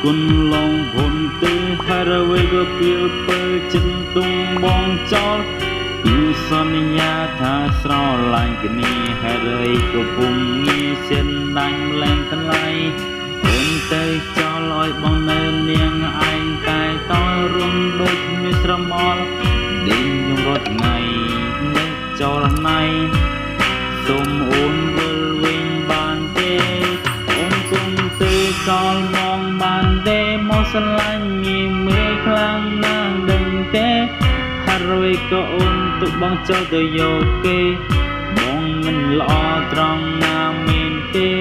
គុណឡងភុនទេហើយអ្វីក៏ពីលពើចិនទុំបងចោលគឺសន្យាថាស្រឡាញ់គ្នាហើយអ្វីក៏ពុំងាយសិនដាច់ម្លែងថ្លៃអូនទៅចោលឲ្យបងនៅនាងឯងតែតរំដូចមានស្រមោលដេញខ្ញុំរត់ថ្ងៃនឹកចោលណៃសូមអូនវិលវិញបានទេអូនគុំទៅចោលមកបានទេមកស្រឡាញ់មានមើលខ្លាំងណាស់ដឹងទេហើយអ្វីក៏អូនទុកបងចោលទៅយកគេបងមិនល្អត្រង់ណាមែនទេ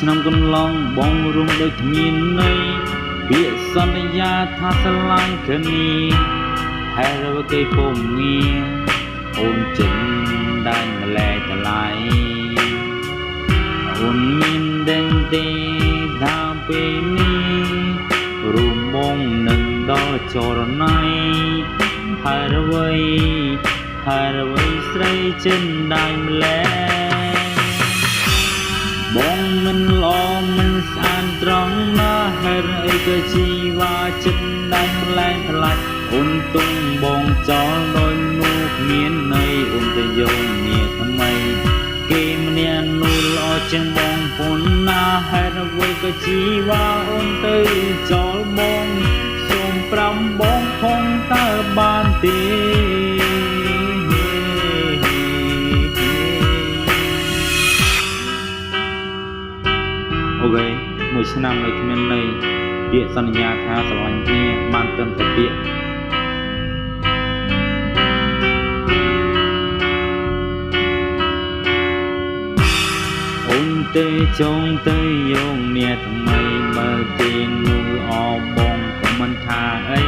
ឆ្នាំកន្លងបងរួមដូចគ្មានន័យពាក្យសន្យាថាស្រឡាញ់គ្នាហើយរកគេពុំងារអូនចិនដាច់ម្លែកថ្លៃអូនមានដឹងទេថាពេលនេះរួមបងនឹងដល់ចរណៃហើយអ្វីស្រីចិនដាច់ម្លែកបងមិនល្អមិនស្អាតត្រង់ណាហេតុអីក៏ជីវ៉ាចិត្តដាច់ម្លែងថ្លៃអូនទុំបងចោលដោយនោះគ្មានន័យអូនទៅយកមាថ្មីគេម្នាក់នោះល្អជាងបងពុនណាហេតុអ្វីក៏ជីវ៉ាអូនទៅចោលបងសូមប្រាំបងផងតើបានទេអូខេមួយឆ្នាំនៅគ្មានន័យពាក្យសន្យាថាស្រឡាញ់គ្នាបានត្រឹមតែពាក្យអូនទេចង់ទៅយកអ្នកថ្មីបើគេនោះអបងក៏មិនថាអី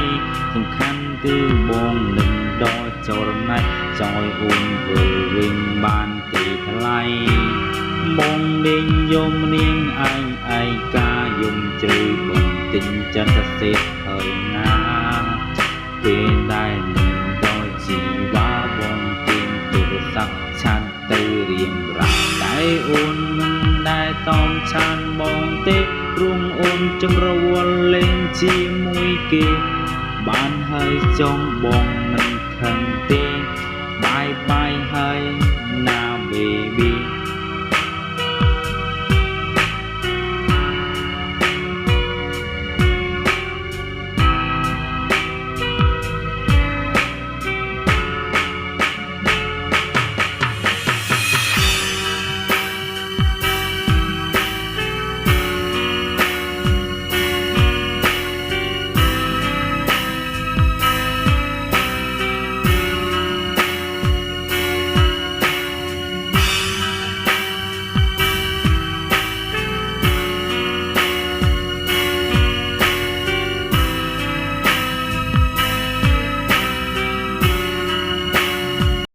សំខាន់គឺបងនឹងដល់ចរណៃចោយអូនធ្វើវិញបានទេថ្លៃបងលេងយំនាងឯងឯកាយំជ្រៅបងទិញចិត្តសសេរហើយណាពេលដែលនឹងដល់ជីវ៉ាបងទាញទូរស័ព្ទឆានទៅរៀងរ៉ាតែអូនមិនដែលតមឆានបងទេព្រមអូនចង់រវល់លេងជាមួយគេបានហើយចង់បងមិនខឹងទេបាយហើយ